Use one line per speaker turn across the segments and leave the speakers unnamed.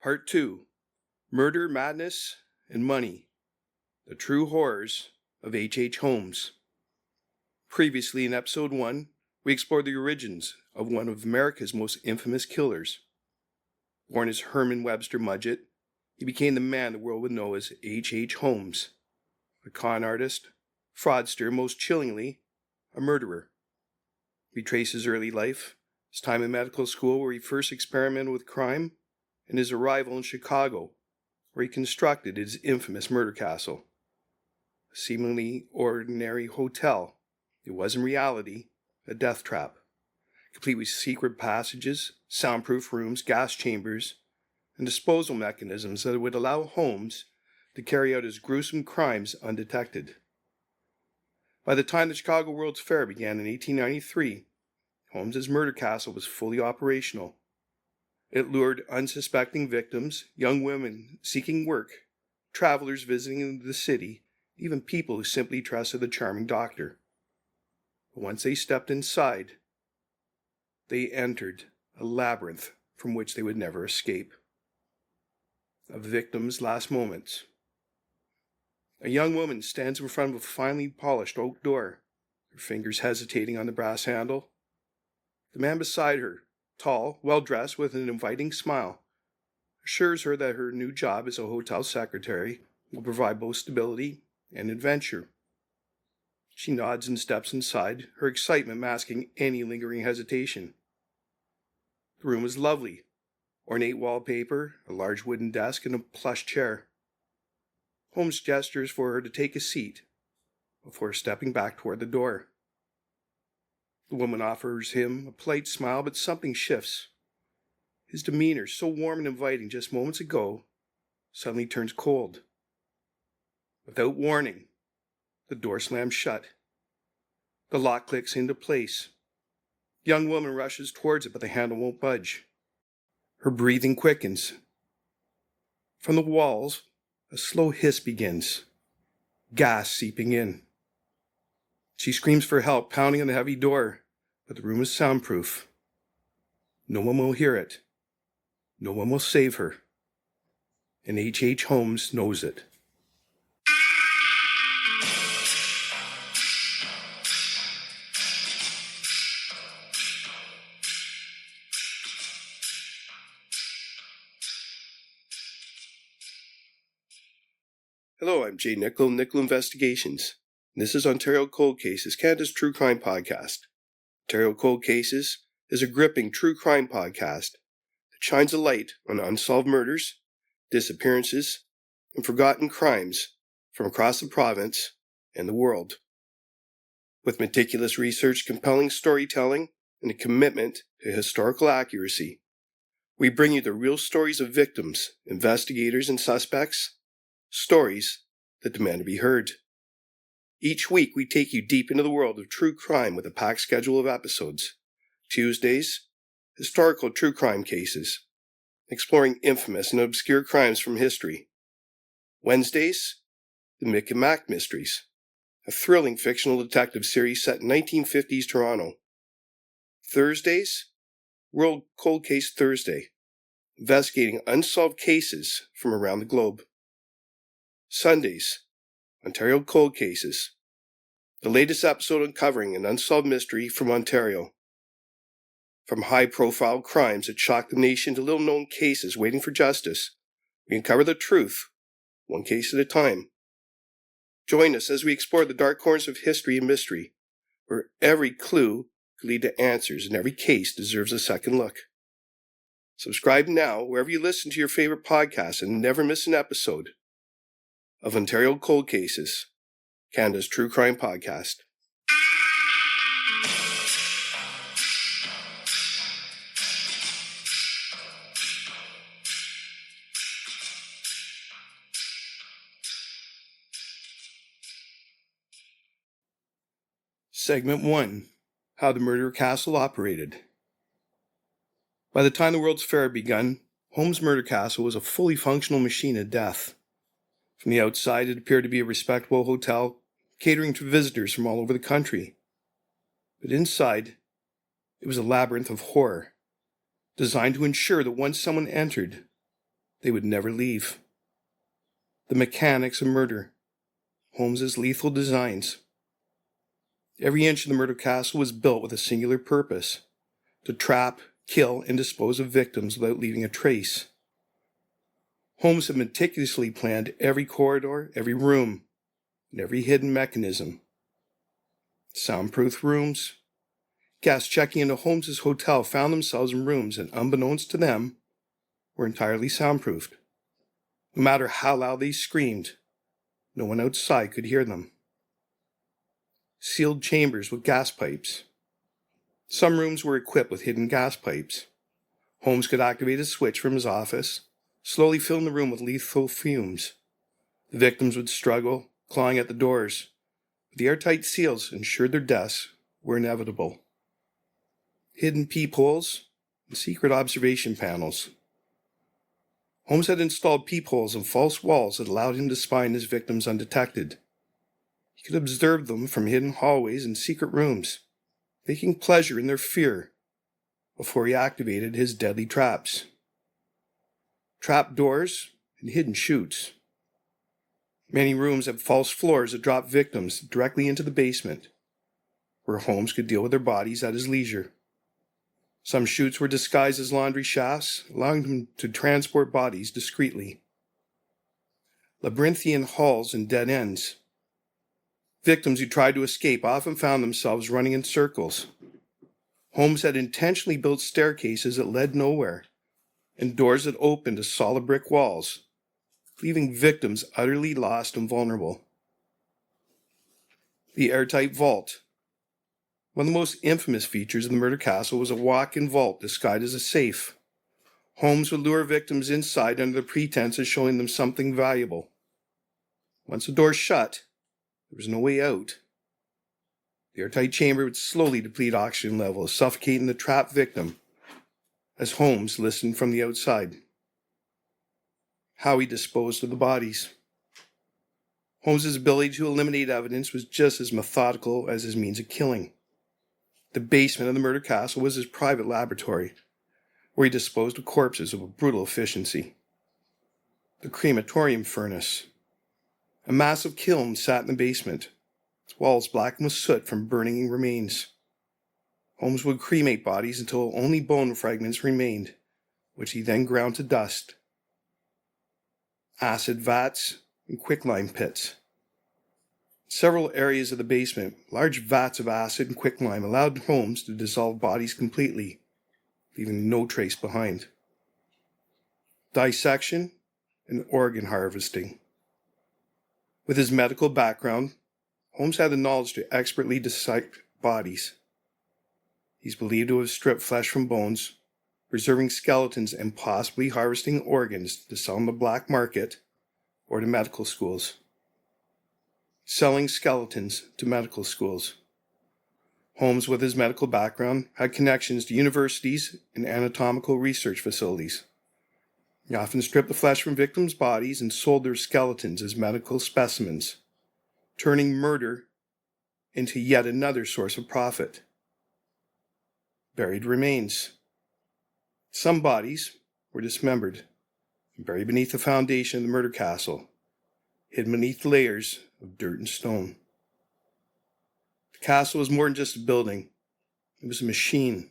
Part 2. Murder, Madness, and Money. The True Horrors of H. Holmes. Previously in Episode 1, we explored the origins of one of America's most infamous killers. Born as Herman Webster Mudgett, he became the man the world would know as H. Holmes. A con artist, fraudster, most chillingly, a murderer. We trace his early life, his time in medical school where he first experimented with crime, and his arrival in Chicago, where he constructed his infamous murder castle. A seemingly ordinary hotel, it was in reality a death trap, complete with secret passages, soundproof rooms, gas chambers, and disposal mechanisms that would allow Holmes to carry out his gruesome crimes undetected. By the time the Chicago World's Fair began in 1893, Holmes's murder castle was fully operational. It lured unsuspecting victims, young women seeking work, travelers visiting the city, even people who simply trusted the charming doctor. But once they stepped inside, they entered a labyrinth from which they would never escape. A victim's last moments. A young woman stands in front of a finely polished oak door, her fingers hesitating on the brass handle. The man beside her, tall, well-dressed, with an inviting smile, assures her that her new job as a hotel secretary will provide both stability and adventure. She nods and steps inside, her excitement masking any lingering hesitation. The room is lovely. Ornate wallpaper, a large wooden desk, and a plush chair. Holmes gestures for her to take a seat before stepping back toward the door. The woman offers him a polite smile, but something shifts. His demeanor, so warm and inviting just moments ago, suddenly turns cold. Without warning, the door slams shut. The lock clicks into place. The young woman rushes towards it, but the handle won't budge. Her breathing quickens. From the walls, a slow hiss begins, gas seeping in. She screams for help, pounding on the heavy door, but the room is soundproof. No one will hear it. No one will save her. And H. Holmes knows it. Hello, I'm Jay Nichol, Nichol Investigations, and this is Ontario Cold Cases, Canada's true crime podcast. Ontario Cold Cases is a gripping true crime podcast that shines a light on unsolved murders, disappearances, and forgotten crimes from across the province and the world. With meticulous research, compelling storytelling, and a commitment to historical accuracy, we bring you the real stories of victims, investigators, and suspects, stories that demand to be heard. Each week, we take you deep into the world of true crime with a packed schedule of episodes. Tuesdays, historical true crime cases, exploring infamous and obscure crimes from history. Wednesdays, the Mick and Mac Mysteries, a thrilling fictional detective series set in 1950s Toronto. Thursdays, World Cold Case Thursday, investigating unsolved cases from around the globe. Sundays, Ontario Cold Cases, the latest episode uncovering an unsolved mystery from Ontario. From high-profile crimes that shock the nation to little-known cases waiting for justice, we uncover the truth, one case at a time. Join us as we explore the dark corners of history and mystery, where every clue could lead to answers and every case deserves a second look. Subscribe now wherever you listen to your favorite podcasts and never miss an episode of Ontario Cold Cases, Canada's true crime podcast. Segment 1. How the Murder Castle Operated. By the time the World's Fair had begun, Holmes' Murder Castle was a fully functional machine of death. From the outside, it appeared to be a respectable hotel, catering to visitors from all over the country. But inside, it was a labyrinth of horror, designed to ensure that once someone entered, They would never leave. The mechanics of murder, Holmes's lethal designs. Every inch of the murder castle was built with a singular purpose: to trap, kill, and dispose of victims without leaving a trace. Holmes had meticulously planned every corridor, every room, and every hidden mechanism. Soundproof rooms. Guests checking into Holmes's hotel found themselves in rooms that, unbeknownst to them, were entirely soundproofed. No matter how loud they screamed, no one outside could hear them. Sealed chambers with gas pipes. Some rooms were equipped with hidden gas pipes. Holmes could activate a switch from his office, slowly filling the room with lethal fumes. The victims would struggle, clawing at the doors, but the airtight seals ensured their deaths were inevitable. Hidden peepholes and secret observation panels. Holmes had installed peepholes and false walls that allowed him to spy on his victims undetected. He could observe them from hidden hallways and secret rooms, taking pleasure in their fear before he activated his deadly traps. Trapdoors and hidden chutes. Many rooms had false floors that dropped victims directly into the basement, where Holmes could deal with their bodies at his leisure. Some chutes were disguised as laundry shafts, allowing him to transport bodies discreetly. Labyrinthian halls and dead ends. Victims who tried to escape often found themselves running in circles. Holmes had intentionally built staircases that led nowhere, and doors that opened to solid brick walls, leaving victims utterly lost and vulnerable. The airtight vault. One of the most infamous features of the murder castle was a walk-in vault disguised as a safe. Holmes would lure victims inside under the pretense of showing them something valuable. Once the door shut, there was no way out. The airtight chamber would slowly deplete oxygen levels, suffocating the trapped victim as Holmes listened from the outside. How he disposed of the bodies. Holmes's ability to eliminate evidence was just as methodical as his means of killing. The basement of the murder castle was his private laboratory, where he disposed of corpses with brutal efficiency. The crematorium furnace. A massive kiln sat in the basement, its walls blackened with soot from burning remains. Holmes would cremate bodies until only bone fragments remained, which he then ground to dust. Acid vats and quicklime pits. Several areas of the basement, large vats of acid and quicklime allowed Holmes to dissolve bodies completely, leaving no trace behind. Dissection and organ harvesting. With his medical background, Holmes had the knowledge to expertly dissect bodies. He's believed to have stripped flesh from bones, preserving skeletons and possibly harvesting organs to sell on the black market or to medical schools. Selling skeletons to medical schools. Holmes, with his medical background, had connections to universities and anatomical research facilities. He often stripped the flesh from victims' bodies and sold their skeletons as medical specimens, turning murder into yet another source of profit. Buried remains. Some bodies were dismembered and buried beneath the foundation of the murder castle, hidden beneath layers of dirt and stone. The castle was more than just a building. It was a machine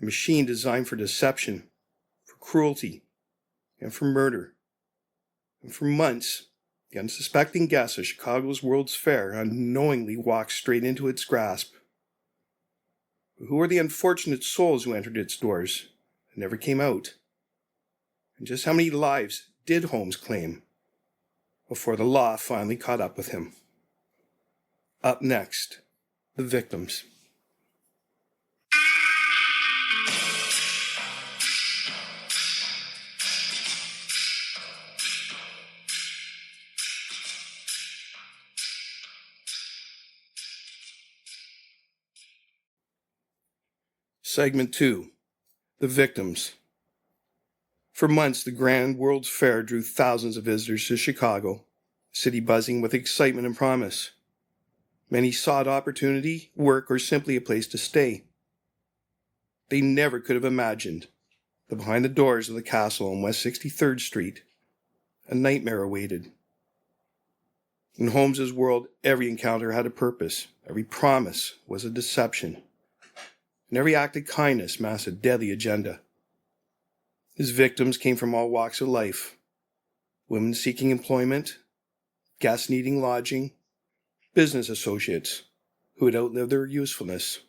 designed for deception, for cruelty, and for murder. And for months, the unsuspecting guests of Chicago's World's Fair unknowingly walked straight into its grasp. But who were the unfortunate souls who entered its doors and never came out? And just how many lives did Holmes claim before the law finally caught up with him? Up next, the victims. Segment 2. The victims. For months, the Grand World's Fair drew thousands of visitors to Chicago, a city buzzing with excitement and promise. Many sought opportunity, work, or simply a place to stay. They never could have imagined the that behind the doors of the castle on West 63rd Street, a nightmare awaited. In Holmes's world, every encounter had a purpose, every promise was a deception, and every act of kindness masked a deadly agenda. His victims came from all walks of life: women seeking employment, guests needing lodging, business associates who had outlived their usefulness.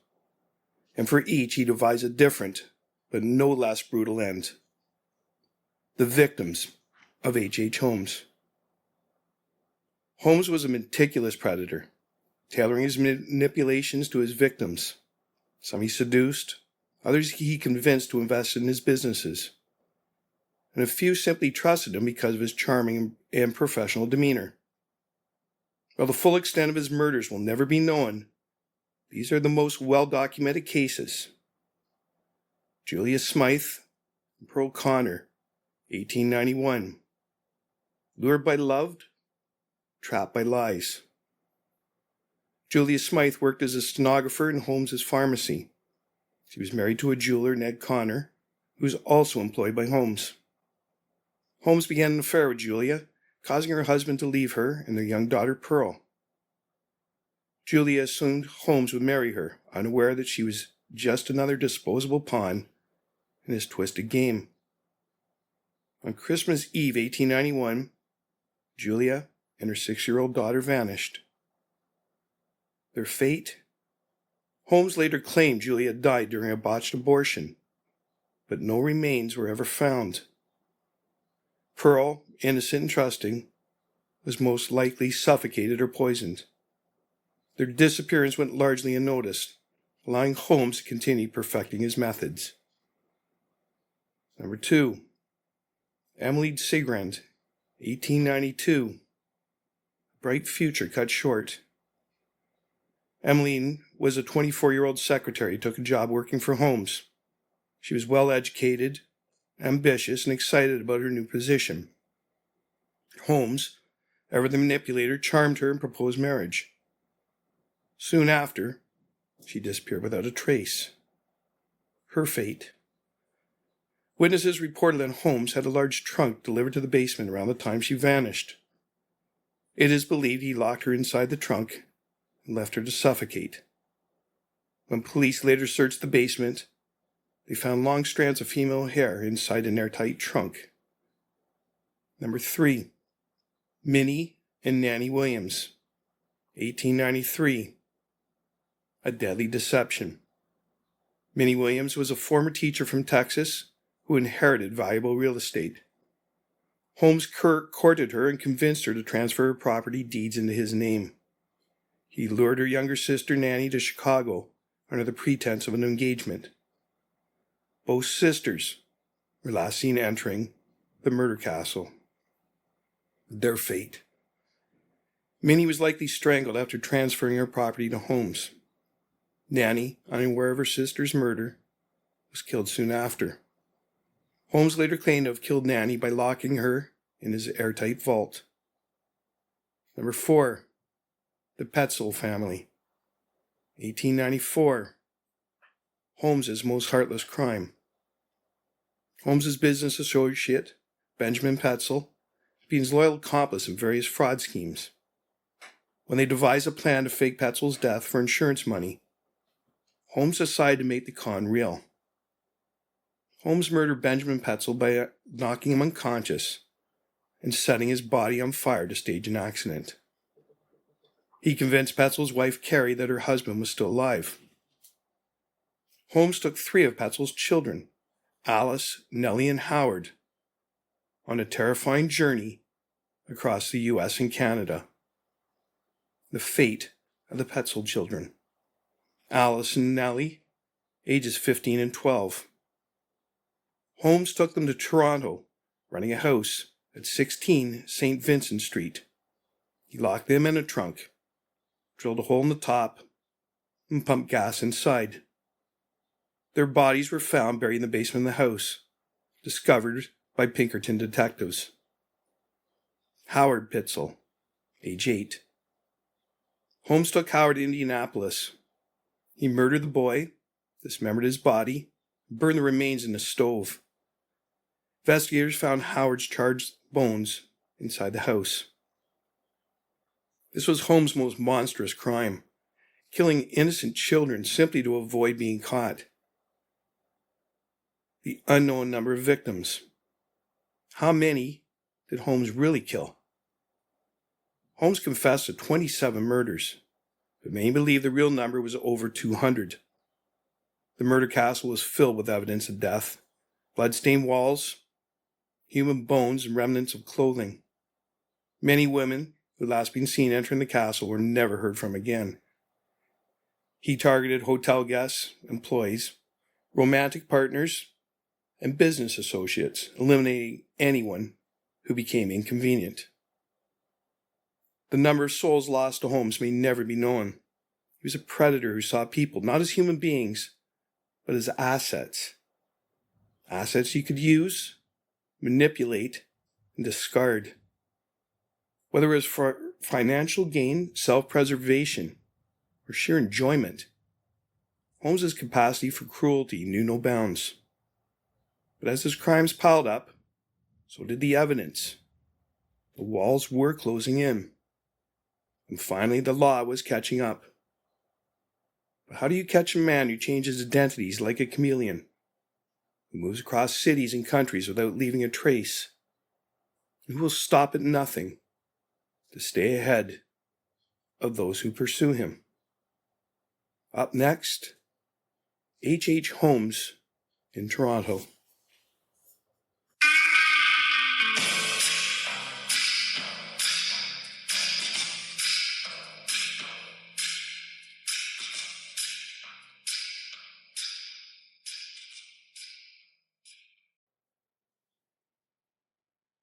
And for each he devised a different, but no less brutal end. The victims of H. Holmes. Holmes was a meticulous predator, tailoring his manipulations to his victims. Some he seduced, others he convinced to invest in his businesses, and a few simply trusted him because of his charming and professional demeanor. While the full extent of his murders will never be known, these are the most well-documented cases. Julia Smythe and Pearl Connor, 1891. Lured by love, trapped by lies. Julia Smythe worked as a stenographer in Holmes's pharmacy. She was married to a jeweler, Ned Connor, who was also employed by Holmes. Holmes began an affair with Julia, causing her husband to leave her and their young daughter Pearl. Julia assumed Holmes would marry her, unaware that she was just another disposable pawn in his twisted game. On Christmas Eve, 1891, Julia and her 6-year-old daughter vanished. Their fate? Holmes later claimed Julia died during a botched abortion, but no remains were ever found. Pearl, innocent and trusting, was most likely suffocated or poisoned. Their disappearance went largely unnoticed, allowing Holmes to continue perfecting his methods. Number 2. Emily Sigrand, 1892. Bright future cut short. Emmeline was a 24-year-old secretary who took a job working for Holmes. She was well educated, ambitious, and excited about her new position. Holmes, ever the manipulator, charmed her and proposed marriage. Soon after, she disappeared without a trace. Her fate. Witnesses reported that Holmes had a large trunk delivered to the basement around the time she vanished. It is believed he locked her inside the trunk and left her to suffocate. When police later searched the basement, they found long strands of female hair inside an airtight trunk. Number 3. Minnie and Nanny Williams, 1893. A deadly deception. Minnie Williams was a former teacher from Texas who inherited valuable real estate. Holmes courted her and convinced her to transfer her property deeds into his name. He lured her younger sister Nanny to Chicago under the pretense of an engagement. Both sisters were last seen entering the murder castle. Their fate. Minnie was likely strangled after transferring her property to Holmes. Nanny, unaware of her sister's murder, was killed soon after. Holmes later claimed to have killed Nanny by locking her in his airtight vault. Number 4. The Petzl family, 1894. Holmes's most heartless crime. Holmes's business associate, Benjamin Petzl, had been his loyal accomplice in various fraud schemes. When they devised a plan to fake Petzl's death for insurance money, Holmes decided to make the con real. Holmes murdered Benjamin Petzl by knocking him unconscious and setting his body on fire to stage an accident. He convinced Petzl's wife Carrie that her husband was still alive. Holmes took 3 of Petzl's children, Alice, Nellie, and Howard, on a terrifying journey across the U.S. and Canada. The fate of the Petzl children. Alice and Nellie, ages 15 and 12. Holmes took them to Toronto, renting a house at 16 St. Vincent Street. He locked them in a trunk, drilled a hole in the top, and pumped gas inside. Their bodies were found buried in the basement of the house, discovered by Pinkerton detectives. Howard Petzl, age 8. Holmes took Howard to Indianapolis. He murdered the boy, dismembered his body, and burned the remains in a stove, Investigators found Howard's charred bones inside the house. This was Holmes' most monstrous crime, killing innocent children simply to avoid being caught. The unknown number of victims. How many did Holmes really kill? Holmes confessed to 27 murders, but many believe the real number was over 200. The murder castle was filled with evidence of death, blood-stained walls, human bones, and remnants of clothing. Many women who had last been seen entering the castle were never heard from again. He targeted hotel guests, employees, romantic partners, and business associates, eliminating anyone who became inconvenient. The number of souls lost to Holmes may never be known. He was a predator who saw people not as human beings, but as assets. Assets he could use, manipulate, and discard. Whether it was for financial gain, self-preservation, or sheer enjoyment, Holmes's capacity for cruelty knew no bounds. But as his crimes piled up, so did the evidence. The walls were closing in. And finally, the law was catching up. But how do you catch a man who changes identities like a chameleon? Who moves across cities and countries without leaving a trace? And who will stop at nothing to stay ahead of those who pursue him? Up next, H. Holmes in Toronto.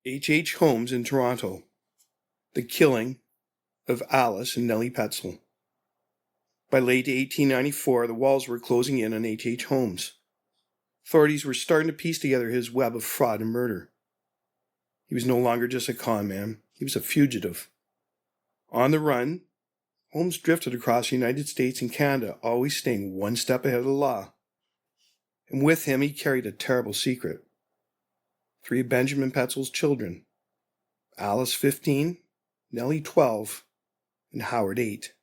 H. Holmes in Toronto. The killing of Alice and Nellie Petzl. By late 1894, the walls were closing in on H. Holmes. Authorities were starting to piece together his web of fraud and murder. He was no longer just a con man. He was a fugitive. On the run, Holmes drifted across the United States and Canada, always staying one step ahead of the law. And with him, he carried a terrible secret. 3 of Benjamin Petzl's children, Alice 15, Nellie 12, and Howard 8.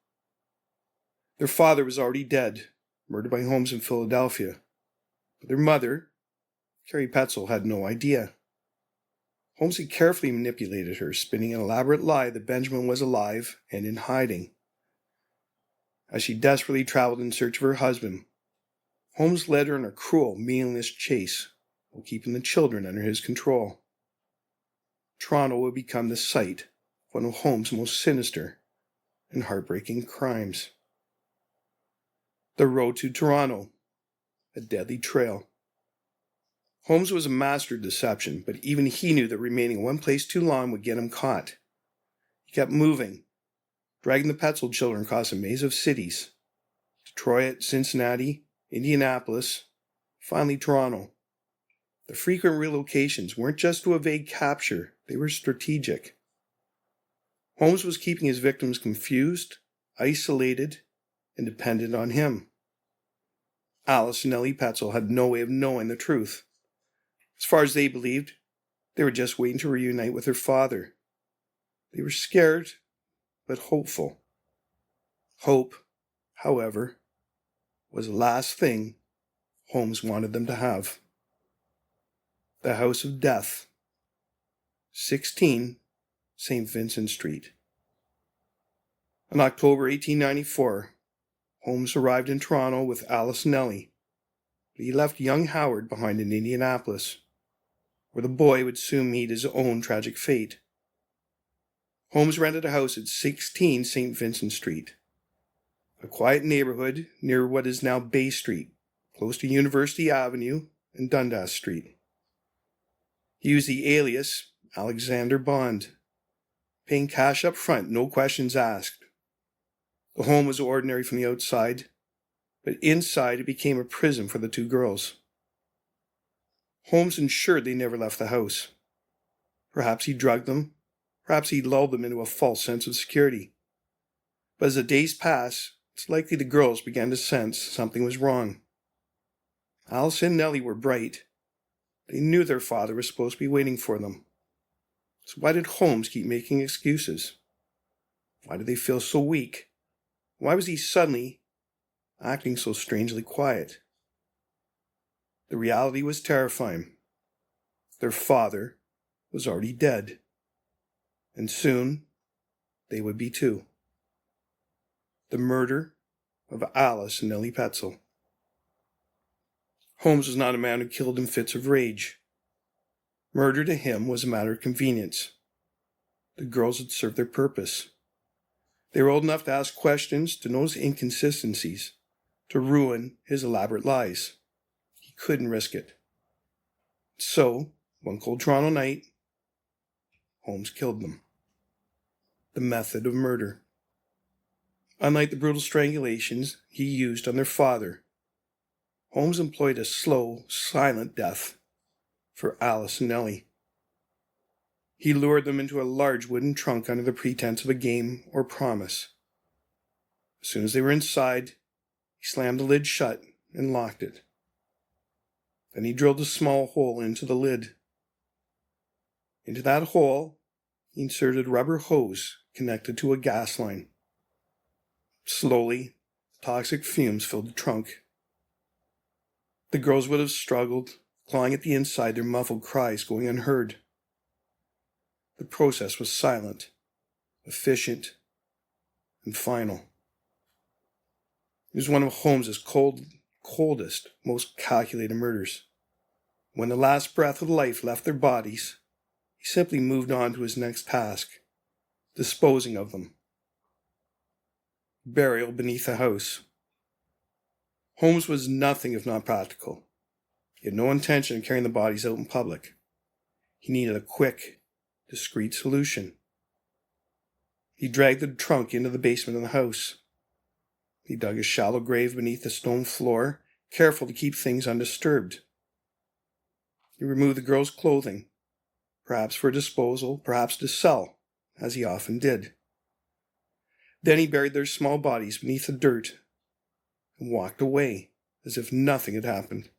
Their father was already dead, murdered by Holmes in Philadelphia. But their mother, Carrie Petzl, had no idea. Holmes had carefully manipulated her, spinning an elaborate lie that Benjamin was alive and in hiding. As she desperately traveled in search of her husband, Holmes led her on a cruel, meaningless chase while keeping the children under his control. Toronto would become the site of one of Holmes' most sinister and heartbreaking crimes. The road to Toronto, a deadly trail. Holmes was a master of deception, but even he knew that remaining one place too long would get him caught. He kept moving, dragging the Petzl children across a maze of cities. Detroit, Cincinnati, Indianapolis, finally Toronto. The frequent relocations weren't just to evade capture, they were strategic. Holmes was keeping his victims confused, isolated, and dependent on him. Alice and Nellie Petzl had no way of knowing the truth. As far as they believed, they were just waiting to reunite with their father. They were scared, but hopeful. Hope, however, was the last thing Holmes wanted them to have. The House of Death, 16 St. Vincent Street. In October 1894, Holmes arrived in Toronto with Alice and Nellie, but he left young Howard behind in Indianapolis, where the boy would soon meet his own tragic fate. Holmes rented a house at 16 St. Vincent Street, a quiet neighborhood near what is now Bay Street, close to University Avenue and Dundas Street. He used the alias Alexander Bond, paying cash up front, no questions asked. The home was ordinary from the outside, but inside it became a prison for the 2 girls. Holmes ensured they never left the house. Perhaps he drugged them, perhaps he lulled them into a false sense of security. But as the days passed, it's likely the girls began to sense something was wrong. Alice and Nellie were bright. They knew their father was supposed to be waiting for them. So why did Holmes keep making excuses? Why did they feel so weak? Why was he suddenly acting so strangely quiet? The reality was terrifying. Their father was already dead. And soon, they would be too. The murder of Alice and Nellie Petzel. Holmes was not a man who killed in fits of rage. Murder to him was a matter of convenience. The girls had served their purpose. They were old enough to ask questions, to notice inconsistencies, to ruin his elaborate lies. He couldn't risk it. So, one cold Toronto night, Holmes killed them. The method of murder. Unlike the brutal strangulations he used on their father, Holmes employed a slow, silent death for Alice and Nellie. He lured them into a large wooden trunk under the pretense of a game or promise. As soon as they were inside, he slammed the lid shut and locked it. Then he drilled a small hole into the lid. Into that hole, he inserted a rubber hose connected to a gas line. Slowly, toxic fumes filled the trunk. The girls would have struggled, clawing at the inside, their muffled cries going unheard. The process was silent, efficient, and final. It was one of Holmes's coldest, most calculated murders. When the last breath of life left their bodies, he simply moved on to his next task, disposing of them. Burial beneath the house. Holmes was nothing if not practical. He had no intention of carrying the bodies out in public. He needed a quick, discreet solution. He dragged the trunk into the basement of the house. He dug a shallow grave beneath the stone floor, careful to keep things undisturbed. He removed the girls' clothing, perhaps for disposal, perhaps to sell, as he often did. Then he buried their small bodies beneath the dirt and walked away as if nothing had happened.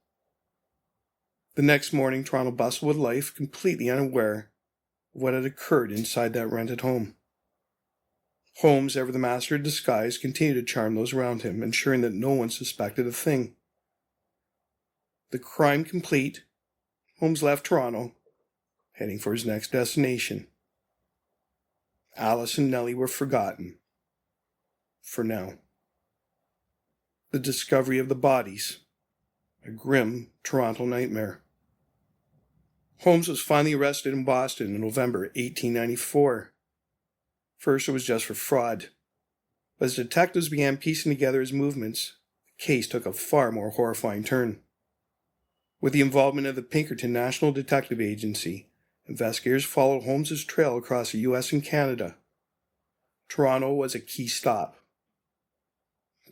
The next morning, Toronto bustled with life, completely unaware of what had occurred inside that rented home. Holmes, ever the master of disguise, continued to charm those around him, ensuring that no one suspected a thing. The crime complete, Holmes left Toronto, heading for his next destination. Alice and Nellie were forgotten. For now. The discovery of the bodies. A grim Toronto nightmare. Holmes was finally arrested in Boston in November 1894. First, it was just for fraud. But as detectives began piecing together his movements, the case took a far more horrifying turn. With the involvement of the Pinkerton National Detective Agency, investigators followed Holmes's trail across the U.S. and Canada. Toronto was a key stop.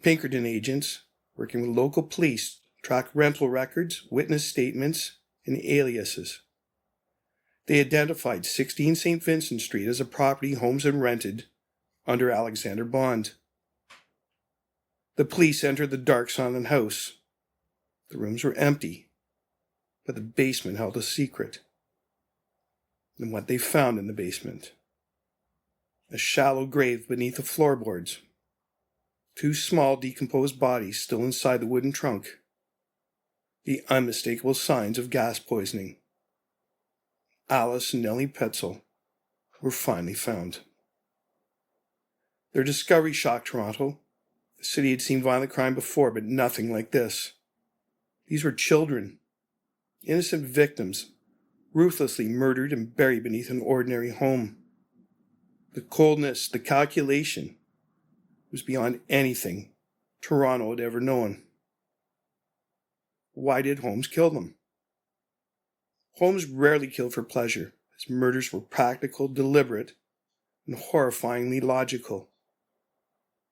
Pinkerton agents, working with local police, tracked rental records, witness statements, and aliases. They identified 16 St. Vincent Street as a property Holmes had rented under Alexander bond. The police entered the dark, silent house. The rooms were empty, but the basement held a secret. And what they found in the basement: a shallow grave beneath the floorboards. 2 small, decomposed bodies still inside the wooden trunk. The unmistakable signs of gas poisoning. Alice and Nellie Petzel were finally found. Their discovery shocked Toronto. The city had seen violent crime before, but nothing like this. These were children, innocent victims, ruthlessly murdered and buried beneath an ordinary home. The coldness, the calculation, was beyond anything Toronto had ever known. Why did Holmes kill them? Holmes rarely killed for pleasure. His murders were practical, deliberate, and horrifyingly logical.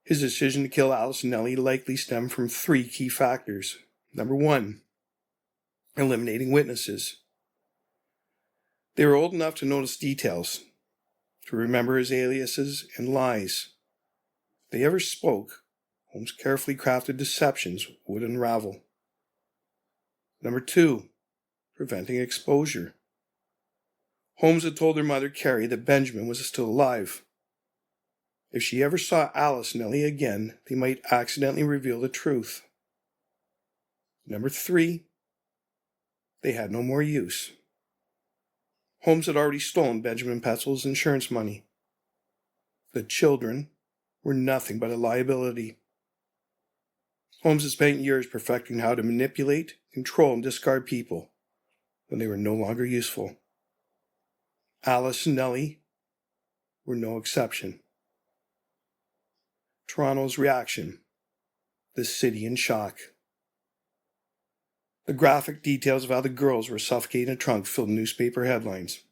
His decision to kill Alice and Nellie likely stemmed from 3 key factors. Number 1, eliminating witnesses. They were old enough to notice details, to remember his aliases and lies. If they ever spoke, Holmes' carefully crafted deceptions would unravel. Number 2, preventing exposure. Holmes had told her mother, Carrie, that Benjamin was still alive. If she ever saw Alice and Ellie again, they might accidentally reveal the truth. Number 3, they had no more use. Holmes had already stolen Benjamin Petzel's insurance money. The children were nothing but a liability. Holmes had spent years perfecting how to manipulate, control, and discard people when they were no longer useful. Alice and Nellie were no exception. Toronto's reaction, the city in shock. The graphic details of how the girls were suffocated in a trunk filled newspaper headlines.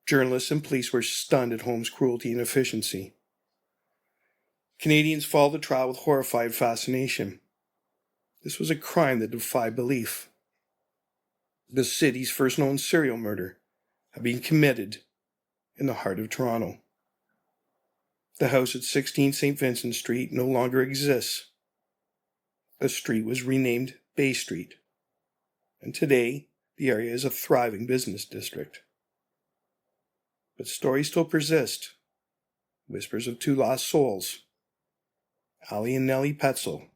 Journalists and police were stunned at Holmes' cruelty and efficiency. Canadians followed the trial with horrified fascination. This was a crime that defied belief. The city's first known serial murder had been committed in the heart of Toronto. The house at 16 St. Vincent Street no longer exists. The street was renamed Bay Street, and today the area is a thriving business district. But stories still persist. Whispers of 2 lost souls, Allie and Nellie Petzel,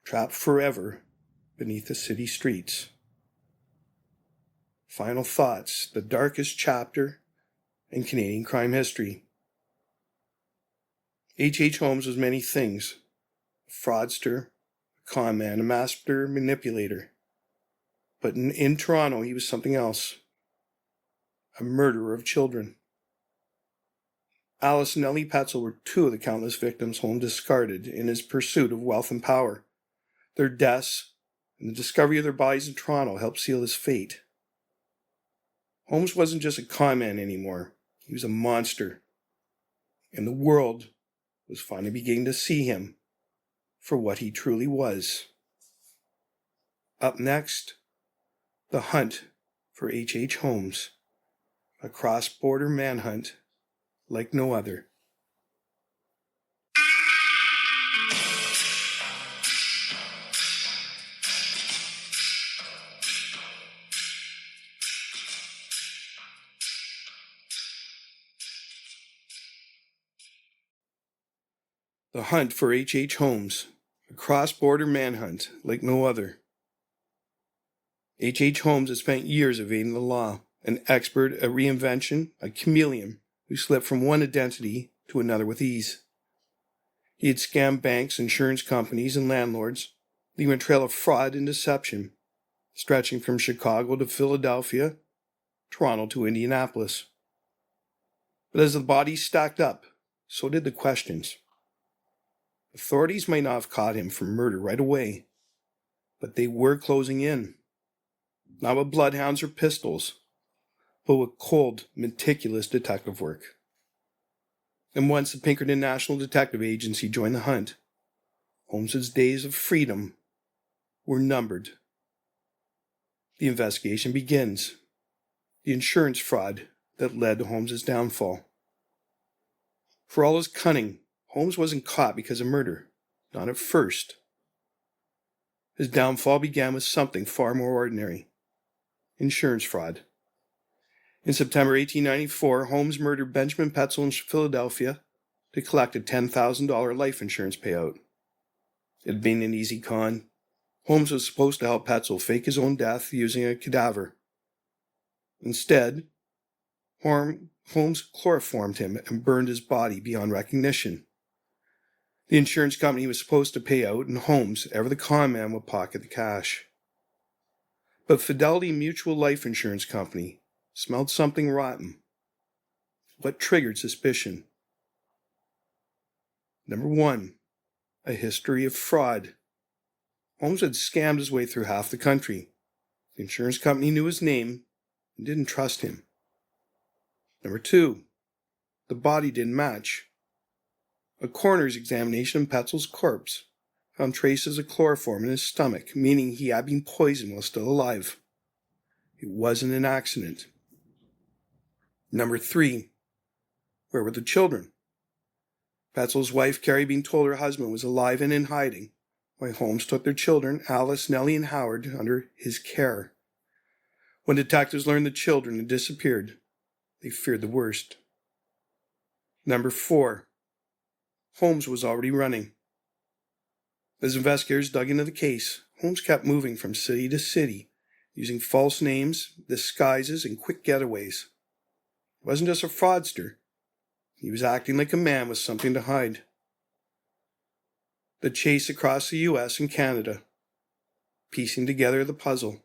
trapped forever beneath the city streets. Final thoughts, the darkest chapter in Canadian crime history. H. Holmes was many things: a fraudster, a conman, a master manipulator. But in Toronto, he was something else: a murderer of children. Alice and Ellie Petzel were 2 of the countless victims Holmes discarded in his pursuit of wealth and power. Their deaths and the discovery of their bodies in Toronto helped seal his fate. Holmes wasn't just a conman anymore. He was a monster. And the world was finally beginning to see him for what he truly was. Up next, the hunt for H. Holmes, a cross-border manhunt like no other. The hunt for H. Holmes, a cross-border manhunt like no other. H. Holmes has spent years evading the law, an expert at reinvention, a chameleon who slipped from one identity to another with ease. He had scammed banks, insurance companies, and landlords, leaving a trail of fraud and deception, stretching from Chicago to Philadelphia, Toronto to Indianapolis. But as the bodies stacked up, so did the questions. Authorities might not have caught him for murder right away, but they were closing in. Not with bloodhounds or pistols, but with cold, meticulous detective work. And once the Pinkerton National Detective Agency joined the hunt, Holmes's days of freedom were numbered. The investigation begins. The insurance fraud that led to Holmes's downfall. For all his cunning, Holmes wasn't caught because of murder, not at first. His downfall began with something far more ordinary: insurance fraud. In September 1894, Holmes murdered Benjamin Petzel in Philadelphia to collect a $10,000 life insurance payout. It had been an easy con. Holmes was supposed to help Petzel fake his own death using a cadaver. Instead, Holmes chloroformed him and burned his body beyond recognition. The insurance company was supposed to pay out, and Holmes, ever the conman, would pocket the cash. But Fidelity Mutual Life Insurance Company smelled something rotten. What triggered suspicion? Number 1, a history of fraud. Holmes had scammed his way through half the country. The insurance company knew his name and didn't trust him. Number 2, the body didn't match. A coroner's examination of Petzel's corpse found traces of chloroform in his stomach, meaning he had been poisoned while still alive. It wasn't an accident. Number 3, where were the children? Petzel's wife, Carrie, had been told her husband was alive and in hiding, while Holmes took their children, Alice, Nellie, and Howard, under his care. When detectives learned the children had disappeared, they feared the worst. Number 4. Holmes was already running. As investigators dug into the case, Holmes kept moving from city to city, using false names, disguises, and quick getaways. He wasn't just a fraudster. He was acting like a man with something to hide. The chase across the U.S. and Canada, piecing together the puzzle.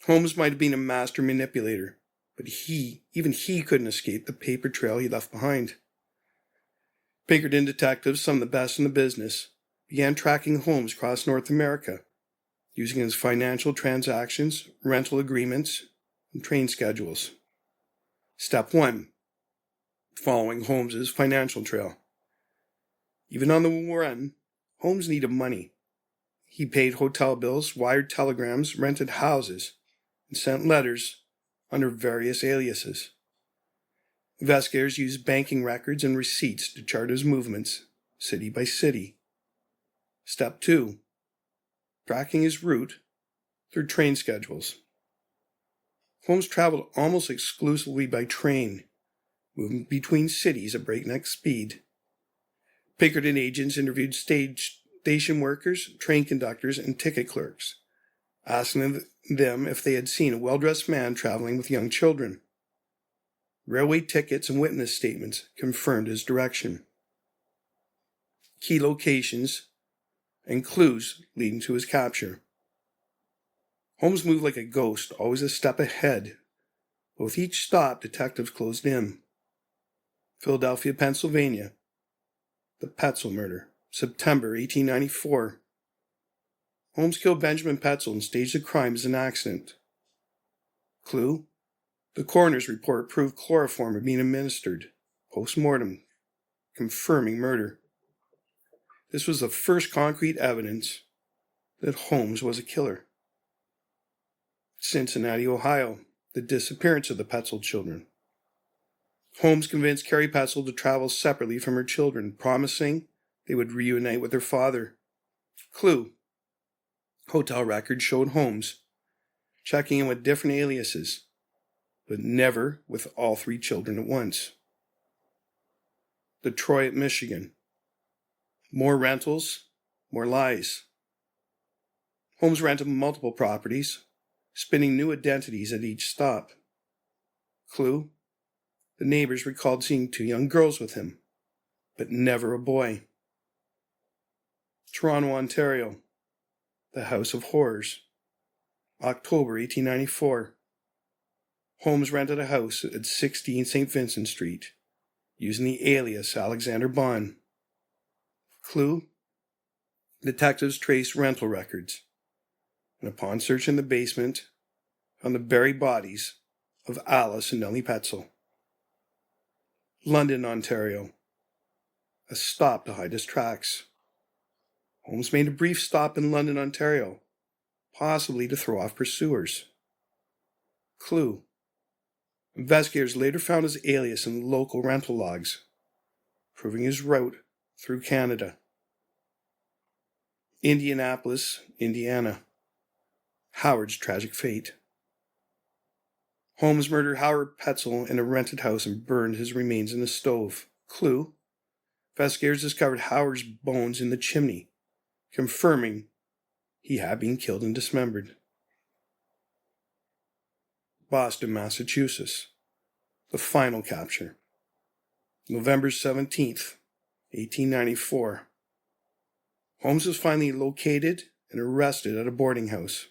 Holmes might have been a master manipulator, but even he couldn't escape the paper trail he left behind. Pinkerton detectives, some of the best in the business, began tracking Holmes across North America, using his financial transactions, rental agreements, and train schedules. Step 1. Following Holmes's financial trail. Even on the run, Holmes needed money. He paid hotel bills, wired telegrams, rented houses, and sent letters under various aliases. Investigators used banking records and receipts to chart his movements, city by city. Step 2. Tracking his route through train schedules. Holmes traveled almost exclusively by train, moving between cities at breakneck speed. Pinkerton agents interviewed station workers, train conductors, and ticket clerks, asking them if they had seen a well-dressed man traveling with young children. Railway tickets and witness statements confirmed his direction. Key locations and clues leading to his capture. Holmes moved like a ghost, always a step ahead. But with each stop, detectives closed in. Philadelphia, Pennsylvania. The Petzel murder, September 1894. Holmes killed Benjamin Petzel and staged the crime as an accident. Clue? The coroner's report proved chloroform had been administered, post-mortem, confirming murder. This was the first concrete evidence that Holmes was a killer. Cincinnati, Ohio, the disappearance of the Petzel children. Holmes convinced Carrie Petzel to travel separately from her children, promising they would reunite with their father. Clue. Hotel records showed Holmes checking in with different aliases, but never with all 3 children at once. Detroit, Michigan. More rentals, more lies. Holmes rented multiple properties, spinning new identities at each stop. Clue. The neighbors recalled seeing 2 young girls with him, but never a boy. Toronto, Ontario. The House of Horrors. October 1894. Holmes rented a house at 16 St. Vincent Street, using the alias Alexander Bond. Clue? Detectives traced rental records, and upon searching the basement, found the buried bodies of Alice and Nellie Petzel. London, Ontario. A stop to hide his tracks. Holmes made a brief stop in London, Ontario, possibly to throw off pursuers. Clue. Investigators later found his alias in local rental logs, proving his route through Canada. Indianapolis, Indiana. Howard's tragic fate. Holmes murdered Howard Petzel in a rented house and burned his remains in a stove. Clue. Investigators discovered Howard's bones in the chimney, confirming he had been killed and dismembered. Boston, Massachusetts. The final capture. November 17th, 1894. Holmes was finally located and arrested at a boarding house.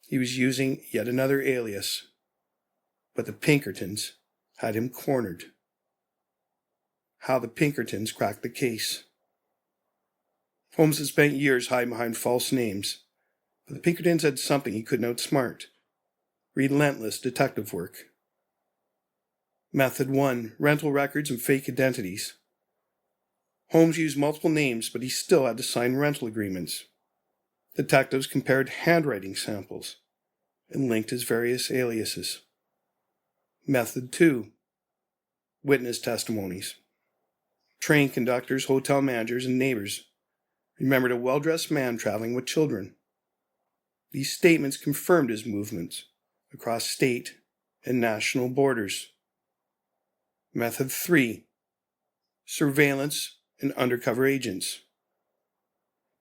He was using yet another alias, but the Pinkertons had him cornered. How the Pinkertons cracked the case. Holmes had spent years hiding behind false names, but the Pinkertons had something he couldn't outsmart. Relentless detective work. Method 1. Rental records and fake identities. Holmes used multiple names, but he still had to sign rental agreements. Detectives compared handwriting samples and linked his various aliases. Method 2. Witness testimonies. Train conductors, hotel managers, and neighbors remembered a well-dressed man traveling with children. These statements confirmed his movements across state and national borders. Method 3. Surveillance and undercover agents.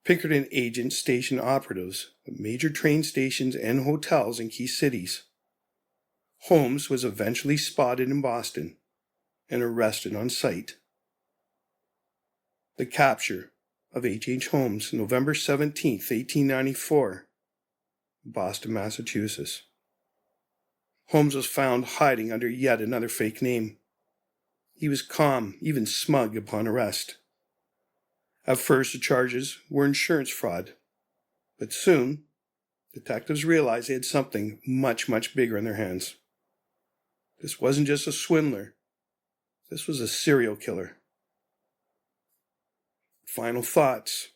Pinkerton agents stationed operatives at major train stations and hotels in key cities. Holmes was eventually spotted in Boston and arrested on sight. The capture of H. Holmes, November 17, 1894, Boston, Massachusetts. Holmes was found hiding under yet another fake name. He was calm, even smug, upon arrest. At first, the charges were insurance fraud, but soon, detectives realized they had something much, much bigger in their hands. This wasn't just a swindler. This was a serial killer. Final thoughts.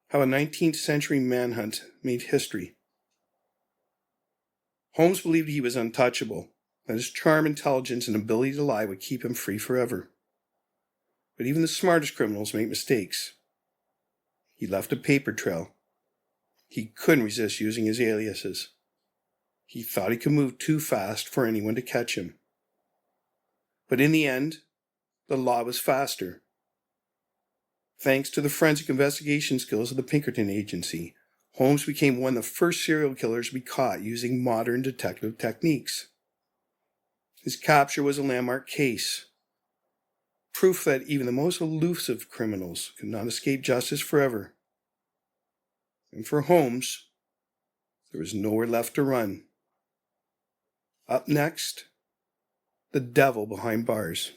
How a 19th century manhunt made history. Holmes believed he was untouchable, that his charm, intelligence, and ability to lie would keep him free forever. But even the smartest criminals make mistakes. He left a paper trail. He couldn't resist using his aliases. He thought he could move too fast for anyone to catch him. But in the end, the law was faster. Thanks to the forensic investigation skills of the Pinkerton Agency, Holmes became one of the first serial killers to be caught using modern detective techniques. His capture was a landmark case. Proof that even the most elusive criminals could not escape justice forever. And for Holmes, there was nowhere left to run. Up next, the devil behind bars.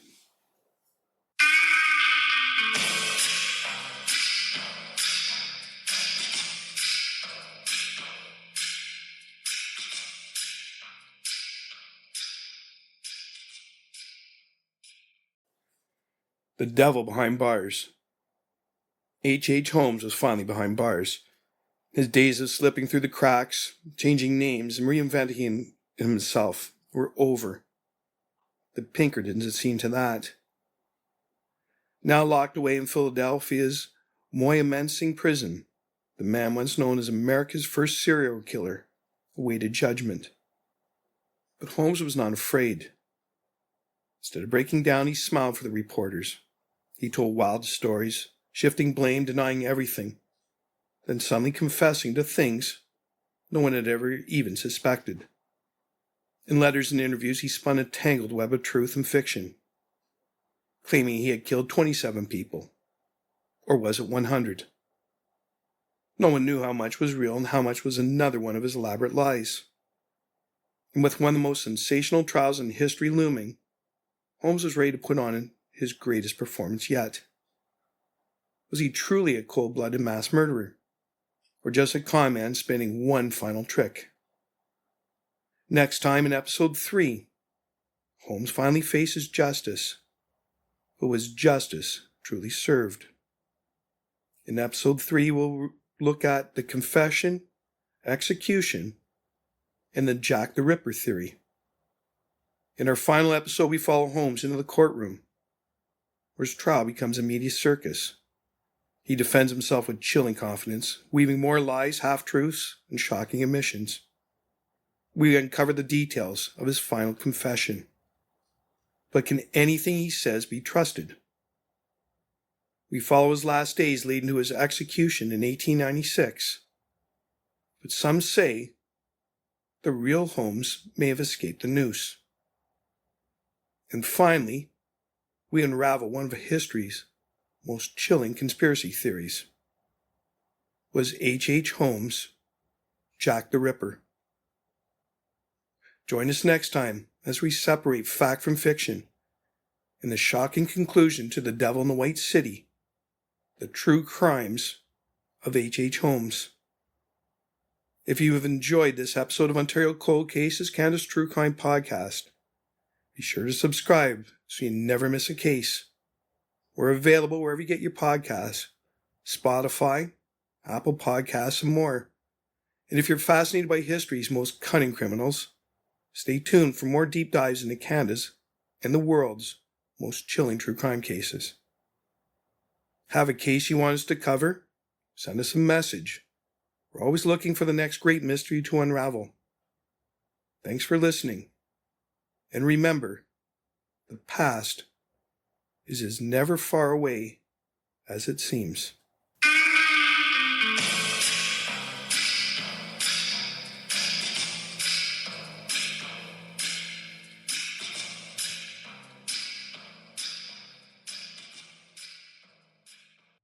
The devil behind bars. H. Holmes was finally behind bars. His days of slipping through the cracks, changing names, and reinventing himself were over. The Pinkertons had seen to that. Now locked away in Philadelphia's Moyamensing prison, the man once known as America's first serial killer awaited judgment. But Holmes was not afraid. Instead of breaking down, he smiled for the reporters. He told wild stories, shifting blame, denying everything, then suddenly confessing to things no one had ever even suspected. In letters and interviews, he spun a tangled web of truth and fiction, claiming he had killed 27 people. Or was it 100? No one knew how much was real and how much was another one of his elaborate lies. And with one of the most sensational trials in history looming, Holmes was ready to put on his greatest performance yet. Was he truly a cold-blooded mass murderer? Or just a conman spinning one final trick? Next time in episode 3, Holmes finally faces justice. But was justice truly served? In episode 3, we'll look at the confession, execution, and the Jack the Ripper theory. In our final episode, we follow Holmes into the courtroom, where his trial becomes a media circus. He defends himself with chilling confidence, weaving more lies, half-truths, and shocking omissions. We uncover the details of his final confession. But can anything he says be trusted? We follow his last days leading to his execution in 1896. But some say the real Holmes may have escaped the noose. And finally, we unravel one of history's most chilling conspiracy theories. Was H. Holmes Jack the Ripper? Join us next time as we separate fact from fiction and the shocking conclusion to The Devil in the White City, the true crimes of H. Holmes. If you have enjoyed this episode of Ontario Cold Cases, Canada's True Crime Podcast, be sure to subscribe so you never miss a case. We're available wherever you get your podcasts, Spotify, Apple Podcasts, and more. And if you're fascinated by history's most cunning criminals, stay tuned for more deep dives into Canada's and the world's most chilling true crime cases. Have a case you want us to cover? Send us a message We're always looking for the next great mystery to unravel. Thanks for listening. And remember, the past is as never far away as it seems.